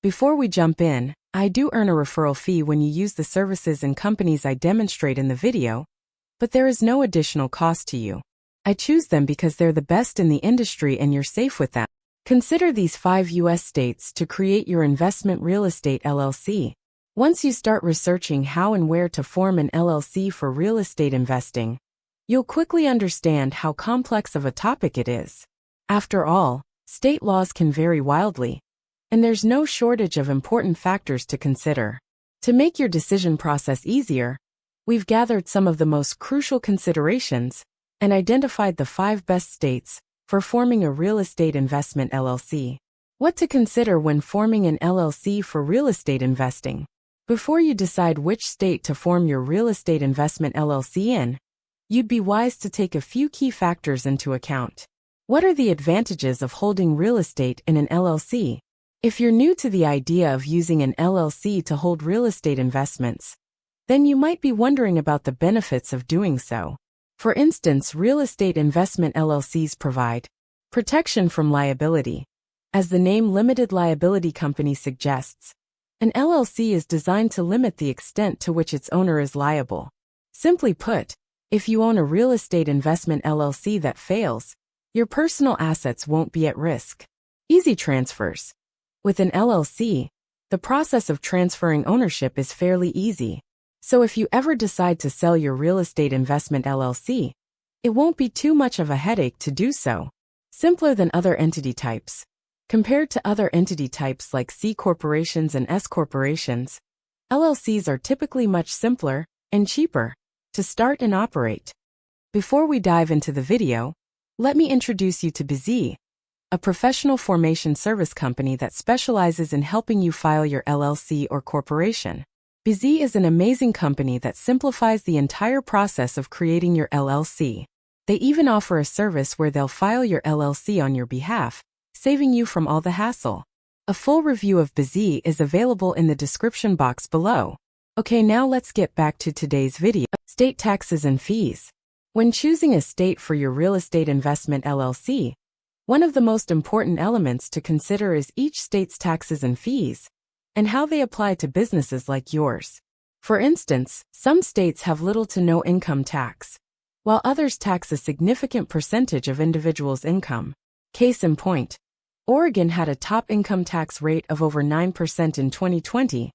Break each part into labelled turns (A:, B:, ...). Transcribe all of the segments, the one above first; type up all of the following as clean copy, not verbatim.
A: Before we jump in, I do earn a referral fee when you use the services and companies I demonstrate in the video, but there is no additional cost to you. I choose them because they're the best in the industry and you're safe with them. Consider these 5 U.S. states to create your investment real estate LLC. Once you start researching how and where to form an LLC for real estate investing, you'll quickly understand how complex of a topic it is. After all, state laws can vary wildly, and there's no shortage of important factors to consider. To make your decision process easier, we've gathered some of the most crucial considerations and identified the 5 best states for forming a real estate investment LLC. What to consider when forming an LLC for real estate investing. Before you decide which state to form your real estate investment LLC in, you'd be wise to take a few key factors into account. What are the advantages of holding real estate in an LLC? If you're new to the idea of using an LLC to hold real estate investments, then you might be wondering about the benefits of doing so. For instance, real estate investment LLCs provide protection from liability. As the name limited liability company suggests, an LLC is designed to limit the extent to which its owner is liable. Simply put, if you own a real estate investment LLC that fails, your personal assets won't be at risk. Easy transfers. With an LLC, the process of transferring ownership is fairly easy. So if you ever decide to sell your real estate investment LLC, it won't be too much of a headache to do so. Simpler than other entity types. Compared to other entity types like C corporations and S corporations, LLCs are typically much simpler and cheaper to start and operate. Before we dive into the video, let me introduce you to Busy, a professional formation service company that specializes in helping you file your LLC or corporation. Busy is an amazing company that simplifies the entire process of creating your LLC. They even offer a service where they'll file your LLC on your behalf, saving you from all the hassle. A full review of Busy is available in the description box below. Okay, now let's get back to today's video. State taxes and fees. When choosing a state for your real estate investment LLC, one of the most important elements to consider is each state's taxes and fees, and how they apply to businesses like yours. For instance, some states have little to no income tax, while others tax a significant percentage of individuals' income. Case in point, Oregon had a top income tax rate of over 9% in 2020,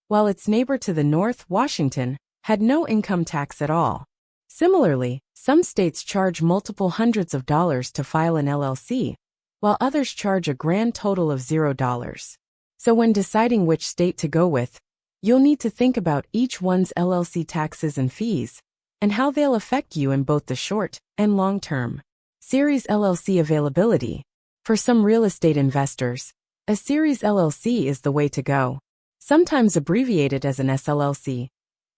A: while its neighbor to the north, Washington, had no income tax at all. Similarly, some states charge multiple hundreds of dollars to file an LLC, while others charge a grand total of $0. So when deciding which state to go with, you'll need to think about each one's LLC taxes and fees, and how they'll affect you in both the short and long term. Series LLC availability. For some real estate investors, a Series LLC is the way to go. Sometimes abbreviated as an SLLC.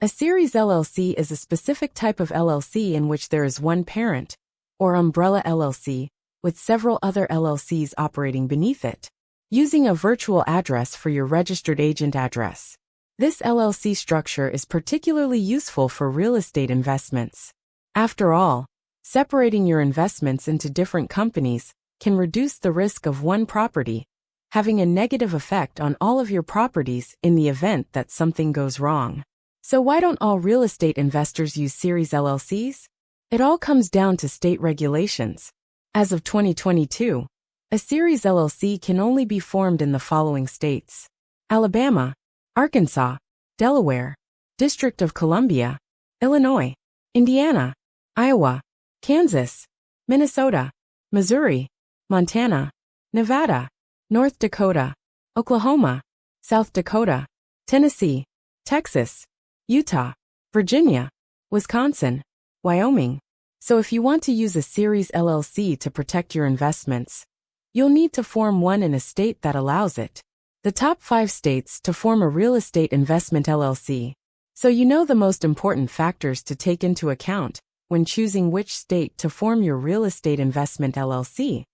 A: A Series LLC is a specific type of LLC in which there is one parent, or umbrella LLC, with several other LLCs operating beneath it, using a virtual address for your registered agent address. This LLC structure is particularly useful for real estate investments. After all, separating your investments into different companies can reduce the risk of one property, having a negative effect on all of your properties in the event that something goes wrong. So why don't all real estate investors use Series LLCs? It all comes down to state regulations. As of 2022, a Series LLC can only be formed in the following states: Alabama, Arkansas, Delaware, District of Columbia, Illinois, Indiana, Iowa, Kansas, Minnesota, Missouri, Montana, Nevada, North Dakota, Oklahoma, South Dakota, Tennessee, Texas, Utah, Virginia, Wisconsin, Wyoming. So if you want to use a Series LLC to protect your investments, you'll need to form one in a state that allows it. The top 5 states to form a real estate investment LLC. So you know the most important factors to take into account when choosing which state to form your real estate investment LLC.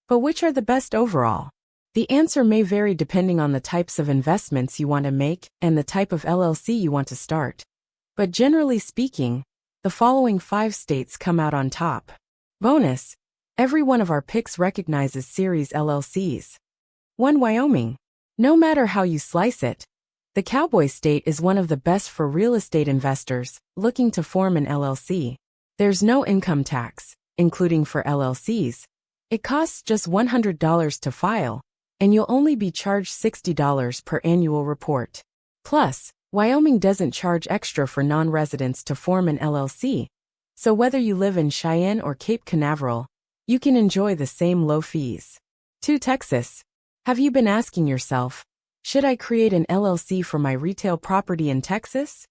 A: But which are the best overall? The answer may vary depending on the types of investments you want to make and the type of LLC you want to start. But generally speaking, the following 5 states come out on top. Bonus: every one of our picks recognizes Series LLCs. 1. Wyoming. No matter how you slice it, the Cowboy State is one of the best for real estate investors looking to form an LLC. There's no income tax, including for LLCs. It costs just $100 to file, and you'll only be charged $60 per annual report. Plus, Wyoming doesn't charge extra for non-residents to form an LLC, so whether you live in Cheyenne or Cape Canaveral, you can enjoy the same low fees. 2. Texas. Have you been asking yourself, should I create an LLC for my retail property in Texas?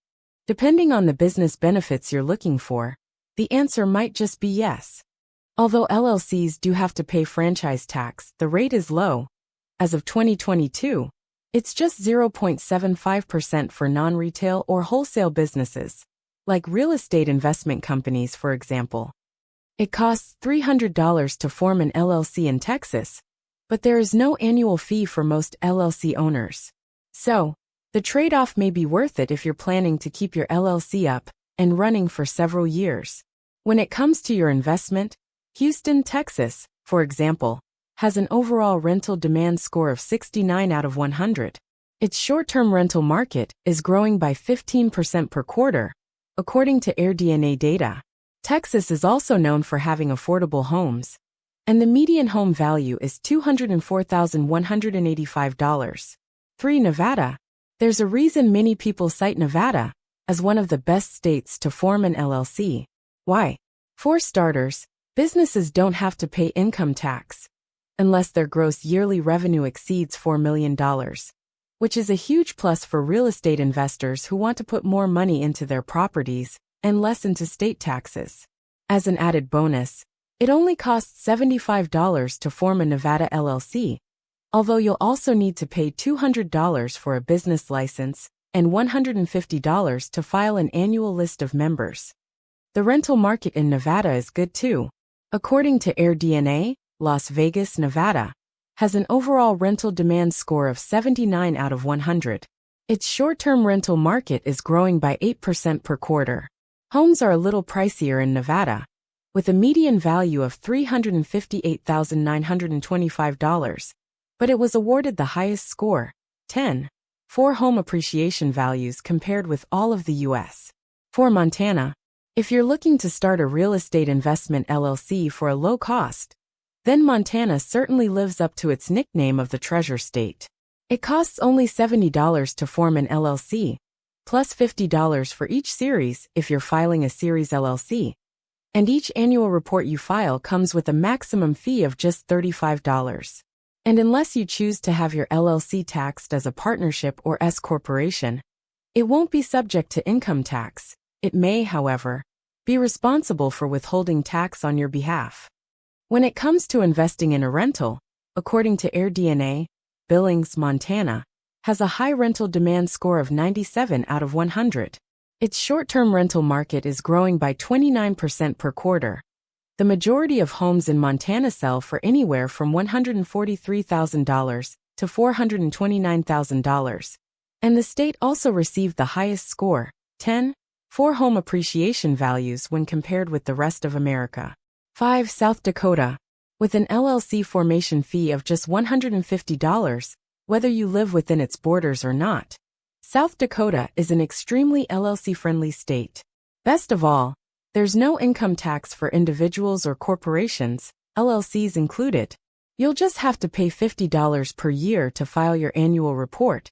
A: Depending on the business benefits you're looking for, the answer might just be yes. Although LLCs do have to pay franchise tax, the rate is low. As of 2022, it's just 0.75% for non-retail or wholesale businesses, like real estate investment companies, for example. It costs $300 to form an LLC in Texas, but there is no annual fee for most LLC owners. So, the trade-off may be worth it if you're planning to keep your LLC up and running for several years. When it comes to your investment, Houston, Texas, for example, has an overall rental demand score of 69 out of 100. Its short-term rental market is growing by 15% per quarter, according to AirDNA data. Texas is also known for having affordable homes, and the median home value is $204,185. 3. Nevada. There's a reason many people cite Nevada as one of the best states to form an LLC. Why? For starters, businesses don't have to pay income tax unless their gross yearly revenue exceeds $4 million, which is a huge plus for real estate investors who want to put more money into their properties and less into state taxes. As an added bonus, it only costs $75 to form a Nevada LLC, although you'll also need to pay $200 for a business license and $150 to file an annual list of members. The rental market in Nevada is good too. According to AirDNA, Las Vegas, Nevada, has an overall rental demand score of 79 out of 100. Its short-term rental market is growing by 8% per quarter. Homes are a little pricier in Nevada, with a median value of $358,925, but it was awarded the highest score, 10, for home appreciation values compared with all of the U.S. For Montana, if you're looking to start a real estate investment LLC for a low cost, then Montana certainly lives up to its nickname of the Treasure State. It costs only $70 to form an LLC, plus $50 for each series if you're filing a series LLC, and each annual report you file comes with a maximum fee of just $35. And unless you choose to have your LLC taxed as a partnership or S corporation, it won't be subject to income tax. It may, however, be responsible for withholding tax on your behalf. When it comes to investing in a rental, according to AirDNA, Billings, Montana, has a high rental demand score of 97 out of 100. Its short-term rental market is growing by 29% per quarter. The majority of homes in Montana sell for anywhere from $143,000 to $429,000, and the state also received the highest score, 10, for home appreciation values when compared with the rest of America. 5. South Dakota. With an LLC formation fee of just $150, whether you live within its borders or not, South Dakota is an extremely LLC-friendly state. Best of all, there's no income tax for individuals or corporations, LLCs included. You'll just have to pay $50 per year to file your annual report,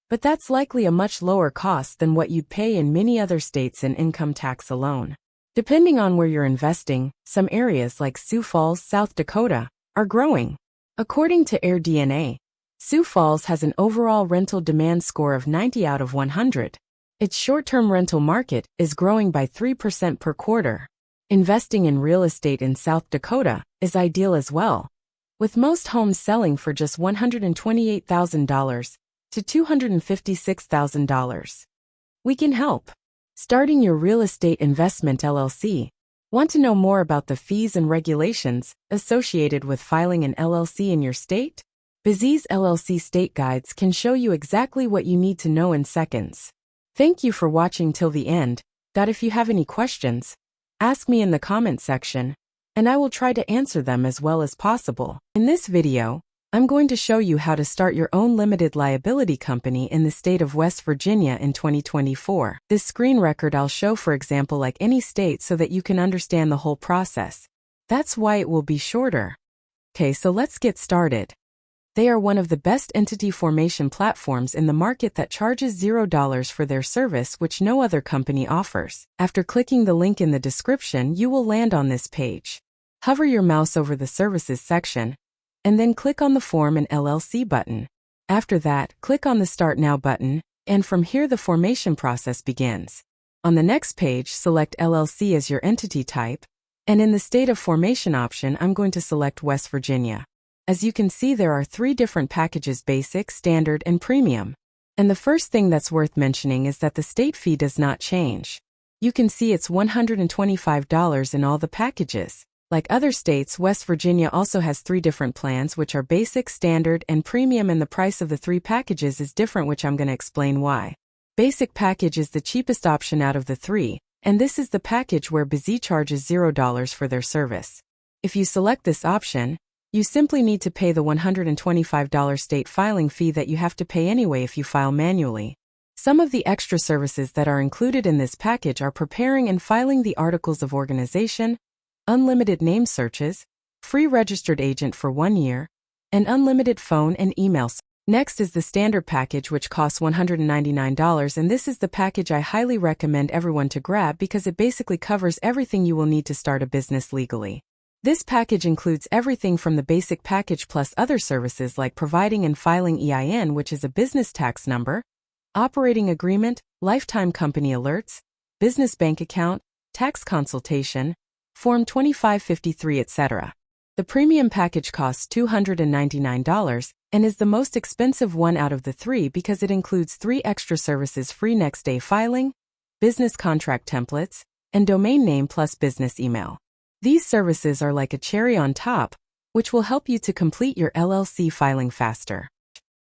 A: but that's likely a much lower cost than what you'd pay in many other states in income tax alone. Depending on where you're investing, some areas like Sioux Falls, South Dakota, are growing. According to AirDNA, Sioux Falls has an overall rental demand score of 90 out of 100. Its short-term rental market is growing by 3% per quarter. Investing in real estate in South Dakota is ideal as well, with most homes selling for just $128,000 to $256,000. We can help. Starting your real estate investment LLC. Want to know more about the fees and regulations associated with filing an LLC in your state? Biz's LLC State Guides can show you exactly what you need to know in seconds. Thank you for watching till the end. If you have any questions, ask me in the comment section, and I will try to answer them as well as possible. In this video, I'm going to show you how to start your own limited liability company in the state of West Virginia in 2024. This screen record I'll show for example like any state so that you can understand the whole process. That's why it will be shorter. Okay, so let's get started. They are one of the best entity formation platforms in the market that charges $0 for their service, which no other company offers. After clicking the link in the description, you will land on this page. Hover your mouse over the Services section, and then click on the Form and LLC button. After that, click on the Start Now button, and from here the formation process begins. On the next page, select LLC as your entity type, and in the State of Formation option, I'm going to select West Virginia. As you can see, there are 3 different packages: Basic, Standard, and Premium. And the first thing that's worth mentioning is that the state fee does not change. You can see it's $125 in all the packages. Like other states, West Virginia also has 3 different plans, which are Basic, Standard, and Premium, and the price of the 3 packages is different, which I'm going to explain why. Basic package is the cheapest option out of the 3, and this is the package where Busy charges $0 for their service. If you select this option, you simply need to pay the $125 state filing fee that you have to pay anyway if you file manually. Some of the extra services that are included in this package are preparing and filing the articles of organization, unlimited name searches, free registered agent for 1 year, and unlimited phone and emails. Next is the Standard package, which costs $199, and this is the package I highly recommend everyone to grab because it basically covers everything you will need to start a business legally. This package includes everything from the basic package plus other services like providing and filing EIN, which is a business tax number, operating agreement, lifetime company alerts, business bank account, tax consultation, Form 2553, etc. The Premium package costs $299 and is the most expensive one out of the 3 because it includes 3 extra services: free next day filing, business contract templates, and domain name plus business email. These services are like a cherry on top, which will help you to complete your LLC filing faster.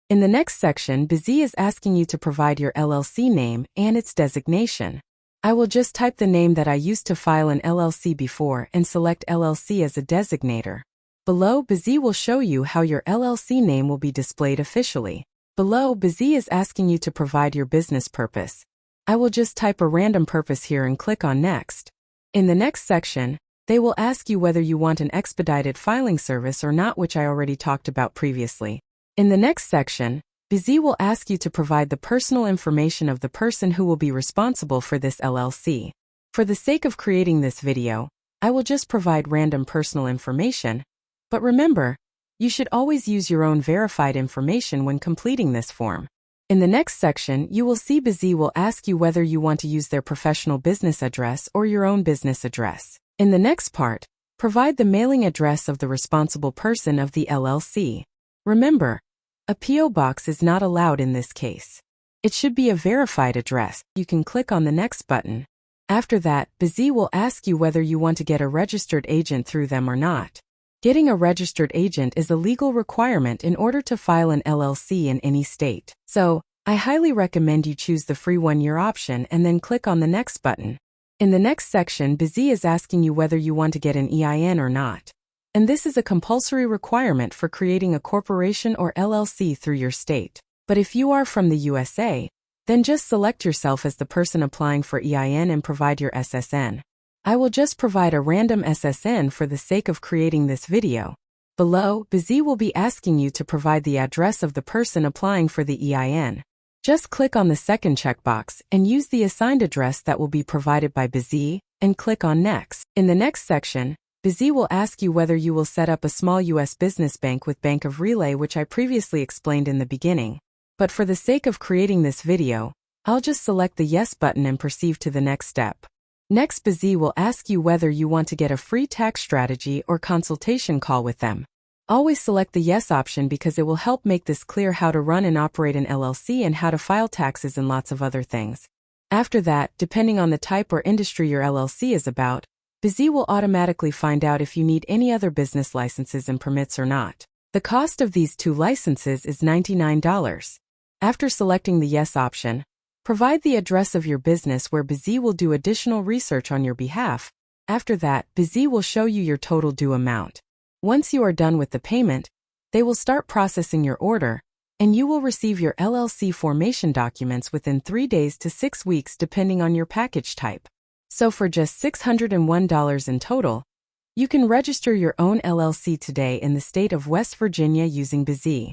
A: In the next section, Busy is asking you to provide your LLC name and its designation. I will just type the name that I used to file an LLC before and select LLC as a designator. Below, Busy will show you how your LLC name will be displayed officially. Below, Busy is asking you to provide your business purpose. I will just type a random purpose here and click on Next. In the next section, they will ask you whether you want an expedited filing service or not, which I already talked about previously. In the next section, Busy will ask you to provide the personal information of the person who will be responsible for this LLC. For the sake of creating this video, I will just provide random personal information, but remember, you should always use your own verified information when completing this form. In the next section, you will see Busy will ask you whether you want to use their professional business address or your own business address. In the next part, provide the mailing address of the responsible person of the LLC. Remember, a P.O. box is not allowed in this case. It should be a verified address. You can click on the Next button. After that, Busy will ask you whether you want to get a registered agent through them or not. Getting a registered agent is a legal requirement in order to file an LLC in any state. So, I highly recommend you choose the free 1-year option and then click on the Next button. In the next section, Busy is asking you whether you want to get an EIN or not. And this is a compulsory requirement for creating a corporation or LLC through your state. But if you are from the USA, then just select yourself as the person applying for EIN and provide your SSN. I will just provide a random SSN for the sake of creating this video. Below, Busy will be asking you to provide the address of the person applying for the EIN. Just click on the second checkbox and use the assigned address that will be provided by Busy, and click on Next. In the next section, Busy will ask you whether you will set up a small U.S. business bank with Bank of Relay, which I previously explained in the beginning. But for the sake of creating this video, I'll just select the Yes button and proceed to the next step. Next, Busy will ask you whether you want to get a free tax strategy or consultation call with them. Always select the Yes option because it will help make this clear how to run and operate an LLC and how to file taxes and lots of other things. After that, depending on the type or industry your LLC is about, Busy will automatically find out if you need any other business licenses and permits or not. The cost of these 2 licenses is $99. After selecting the Yes option, provide the address of your business where Busy will do additional research on your behalf. After that, Busy will show you your total due amount. Once you are done with the payment, They will start processing your order, and you will receive your LLC formation documents within 3 days to 6 weeks depending on your package type. So for just $601 in total, you can register your own LLC today in the state of West Virginia using BZ.